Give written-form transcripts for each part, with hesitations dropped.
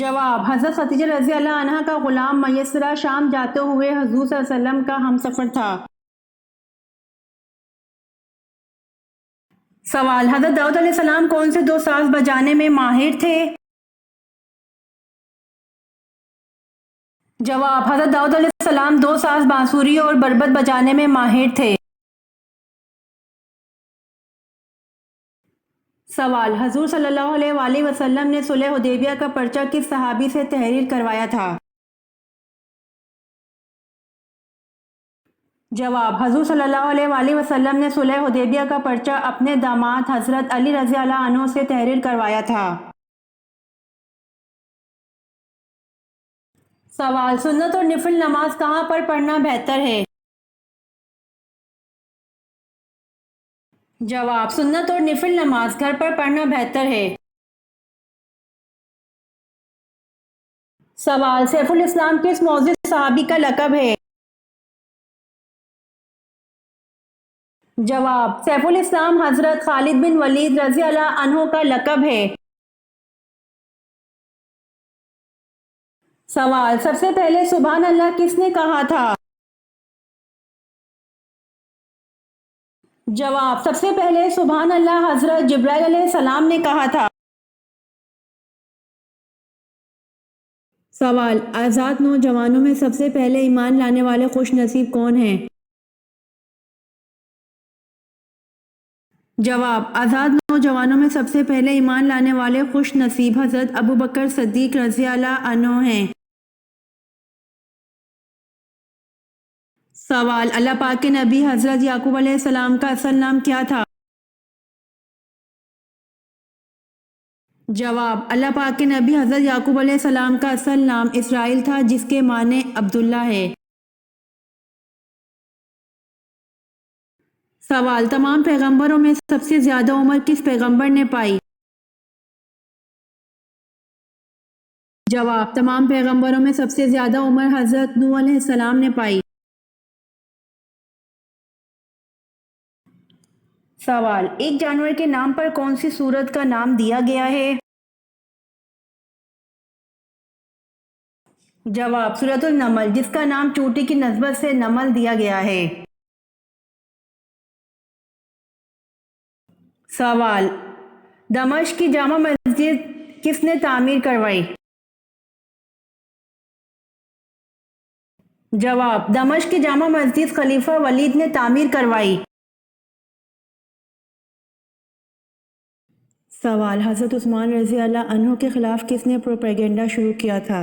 جواب: حضرت خدیجہ رضی اللہ عنہا کا غلام میسرہ شام جاتے ہوئے حضور صلی اللہ علیہ وسلم کا ہمسفر تھا۔ سوال: حضرت داؤد علیہ السلام کون سے دو ساز بجانے میں ماہر تھے؟ جواب: حضرت داؤد علیہ السلام دو ساز بانسری اور بربط بجانے میں ماہر تھے۔ سوال: حضور صلی اللہ علیہ وآلہ وسلم نے صلح حدیبیہ کا پرچہ کس صحابی سے تحریر کروایا تھا؟ جواب: حضور صلی اللہ علیہ وآلہ وسلم نے صلح حدیبیہ کا پرچہ اپنے داماد حضرت علی رضی اللہ عنہ سے تحریر کروایا تھا۔ سوال: سنت اور نفل نماز کہاں پر پڑھنا بہتر ہے؟ جواب: سنت اور نفل نماز گھر پر پڑھنا بہتر ہے۔ سوال: سیف الاسلام کس معزز صحابی کا لقب ہے؟ جواب: سیف الاسلام حضرت خالد بن ولید رضی اللہ عنہ کا لقب ہے۔ سوال: سب سے پہلے سبحان اللہ کس نے کہا تھا؟ جواب: سب سے پہلے سبحان اللہ حضرت جبرائیل علیہ السلام نے کہا تھا۔ سوال: آزاد نوجوانوں میں سب سے پہلے ایمان لانے والے خوش نصیب کون ہیں؟ جواب: آزاد نوجوانوں میں سب سے پہلے ایمان لانے والے خوش نصیب حضرت ابوبکر صدیق رضی اللہ عنہ ہیں۔ سوال: اللہ پاک کے نبی حضرت یعقوب علیہ السلام کا اصل نام کیا تھا؟ جواب: اللہ پاک کے نبی حضرت یعقوب علیہ السلام کا اصل نام اسرائیل تھا جس کے معنی عبداللہ ہے۔ سوال: تمام پیغمبروں میں سب سے زیادہ عمر کس پیغمبر نے پائی؟ جواب: تمام پیغمبروں میں سب سے زیادہ عمر حضرت نوح علیہ السلام نے پائی۔ سوال: ایک جانور کے نام پر کون سی سورت کا نام دیا گیا ہے؟ جواب: سورۃ النمل، جس کا نام چونٹی کی نسبت سے نمل دیا گیا ہے۔ سوال: دمشق کی جامع مسجد کس نے تعمیر کروائی؟ جواب: دمشق کی جامع مسجد خلیفہ ولید نے تعمیر کروائی۔ سوال: حضرت عثمان رضی اللہ عنہ کے خلاف کس نے پروپیگنڈا شروع کیا تھا؟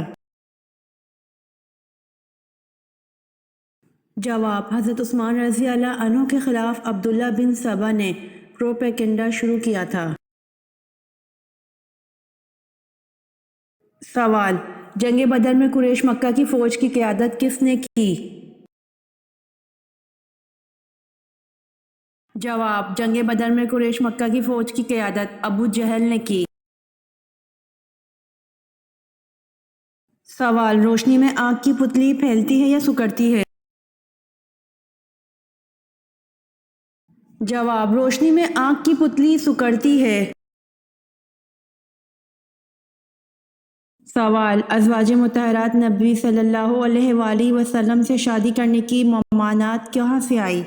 جواب: حضرت عثمان رضی اللہ عنہ کے خلاف عبداللہ بن سبا نے پروپیگنڈا شروع کیا تھا۔ سوال: جنگ بدر میں قریش مکہ کی فوج کی قیادت کس نے کی؟ جواب: جنگ بدر میں قریش مکہ کی فوج کی قیادت ابو جہل نے کی۔ سوال: روشنی میں آنکھ کی پتلی پھیلتی ہے یا سکڑتی ہے؟ جواب: روشنی میں آنکھ کی پتلی سکڑتی ہے۔ سوال: ازواج مطہرات نبی صلی اللہ علیہ وآلہ وسلم سے شادی کرنے کی ممانعت کہاں سے آئی؟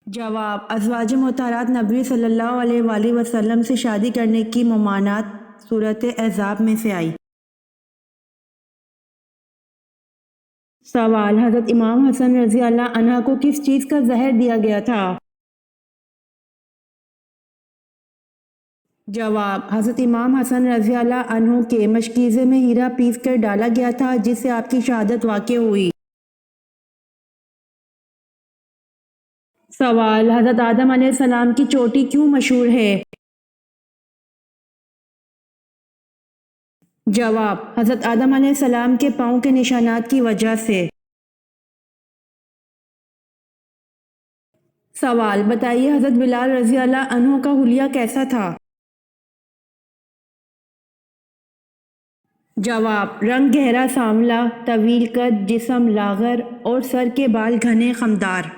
جواب: ازواج مطہرات نبی صلی اللہ علیہ وآلہ وسلم سے شادی کرنے کی ممانعت سورۃ احزاب میں سے آئی۔ سوال: حضرت امام حسن رضی اللہ عنہ کو کس چیز کا زہر دیا گیا تھا؟ جواب: حضرت امام حسن رضی اللہ عنہ کے مشکیزے میں ہیرا پیس کر ڈالا گیا تھا جس سے آپ کی شہادت واقع ہوئی۔ سوال: حضرت آدم علیہ السلام کی چوٹی کیوں مشہور ہے؟ جواب: حضرت آدم علیہ السلام کے پاؤں کے نشانات کی وجہ سے۔ سوال: بتائیے حضرت بلال رضی اللہ عنہ کا حلیہ کیسا تھا؟ جواب: رنگ گہرا سانولا، طویل قد، جسم لاغر اور سر کے بال گھنے خمدار۔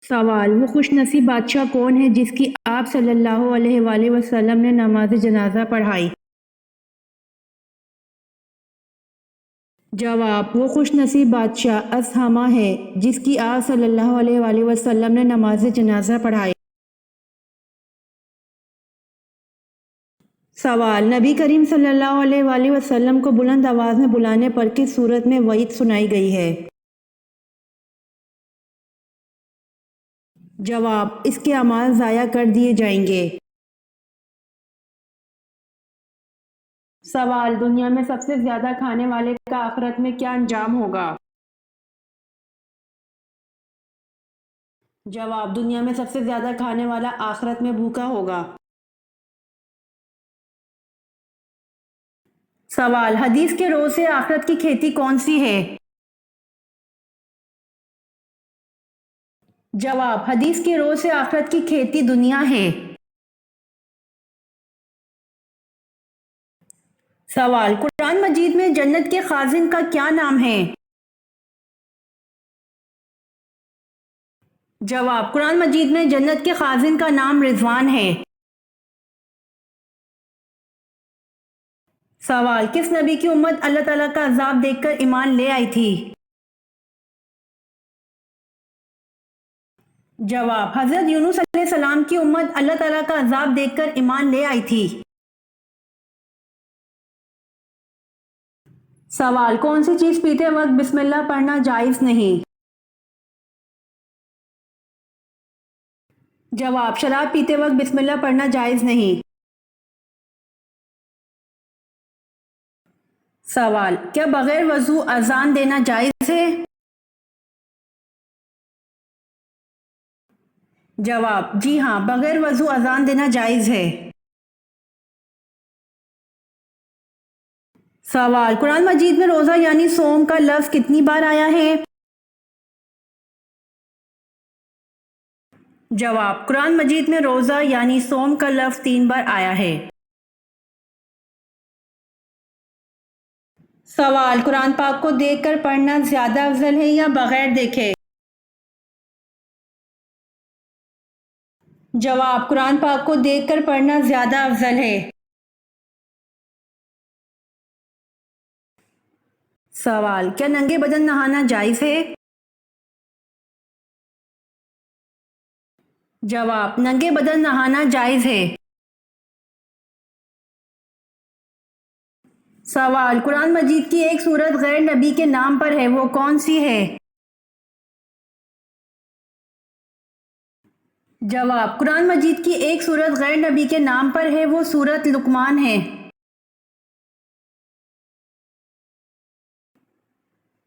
سوال: وہ خوش نصیب بادشاہ کون ہے جس کی آپ صلی اللہ علیہ وآلہ وسلم نے نماز جنازہ پڑھائی؟ جواب: وہ خوش نصیب بادشاہ اسہمہ ہے جس کی آپ صلی اللہ علیہ وآلہ وسلم نے نماز جنازہ پڑھائی۔ سوال: نبی کریم صلی اللہ علیہ وآلہ وسلم کو بلند آواز میں بلانے پر کس صورت میں وعید سنائی گئی ہے؟ جواب: اس کے اعمال ضائع کر دیے جائیں گے۔ سوال: دنیا میں سب سے زیادہ کھانے والے کا آخرت میں کیا انجام ہوگا؟ جواب: دنیا میں سب سے زیادہ کھانے والا آخرت میں بھوکا ہوگا۔ سوال: حدیث کے روز سے آخرت کی کھیتی کون سی ہے؟ جواب: حدیث کے روز سے آخرت کی کھیتی دنیا ہے۔ سوال: قرآن مجید میں جنت کے خازن کا کیا نام ہے؟ جواب: قرآن مجید میں جنت کے خازن کا نام رضوان ہے۔ سوال: کس نبی کی امت اللہ تعالیٰ کا عذاب دیکھ کر ایمان لے آئی تھی؟ جواب: حضرت یونس علیہ السلام کی امت اللہ تعالیٰ کا عذاب دیکھ کر ایمان لے آئی تھی۔ سوال: کون سی چیز پیتے وقت بسم اللہ پڑھنا جائز نہیں؟ جواب: شراب پیتے وقت بسم اللہ پڑھنا جائز نہیں۔ سوال: کیا بغیر وضو اذان دینا جائز ہے؟ جواب: جی ہاں، بغیر وضو اذان دینا جائز ہے۔ سوال: قرآن مجید میں روزہ یعنی صوم کا لفظ کتنی بار آیا ہے؟ جواب: قرآن مجید میں روزہ یعنی صوم کا لفظ 3 بار آیا ہے۔ سوال: قرآن پاک کو دیکھ کر پڑھنا زیادہ افضل ہے یا بغیر دیکھے؟ جواب: قرآن پاک کو دیکھ کر پڑھنا زیادہ افضل ہے۔ سوال: کیا ننگے بدن نہانا جائز ہے؟ جواب: ننگے بدن نہانا جائز ہے۔ سوال: قرآن مجید کی ایک سورت غیر نبی کے نام پر ہے، وہ کون سی ہے؟ جواب: قرآن مجید کی ایک سورت غیر نبی کے نام پر ہے، وہ سورت لقمان ہے۔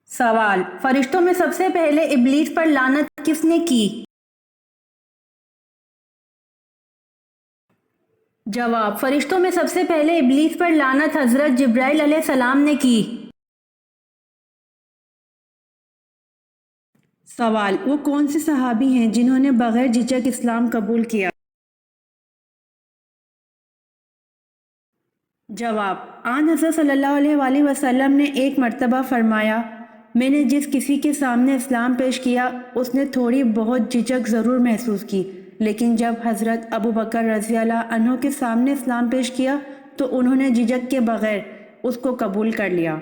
سوال: فرشتوں میں سب سے پہلے ابلیس پر لعنت کس نے کی؟ جواب: فرشتوں میں سب سے پہلے ابلیس پر لعنت حضرت جبرائیل علیہ السلام نے کی۔ سوال: وہ کون سے صحابی ہیں جنہوں نے بغیر جھجک اسلام قبول کیا؟ جواب: آن حضرت صلی اللہ علیہ وآلہ وسلم نے ایک مرتبہ فرمایا، میں نے جس کسی کے سامنے اسلام پیش کیا اس نے تھوڑی بہت جھجک ضرور محسوس کی، لیکن جب حضرت ابو بکر رضی اللہ عنہ کے سامنے اسلام پیش کیا تو انہوں نے جھجک کے بغیر اس کو قبول کر لیا۔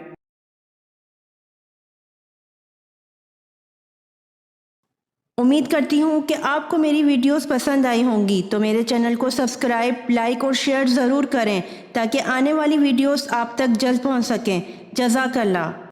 امید کرتی ہوں کہ آپ کو میری ویڈیوز پسند آئی ہوں گی، تو میرے چینل کو سبسکرائب، لائک اور شیئر ضرور کریں تاکہ آنے والی ویڈیوز آپ تک جلد پہنچ سکیں۔ جزاک اللہ۔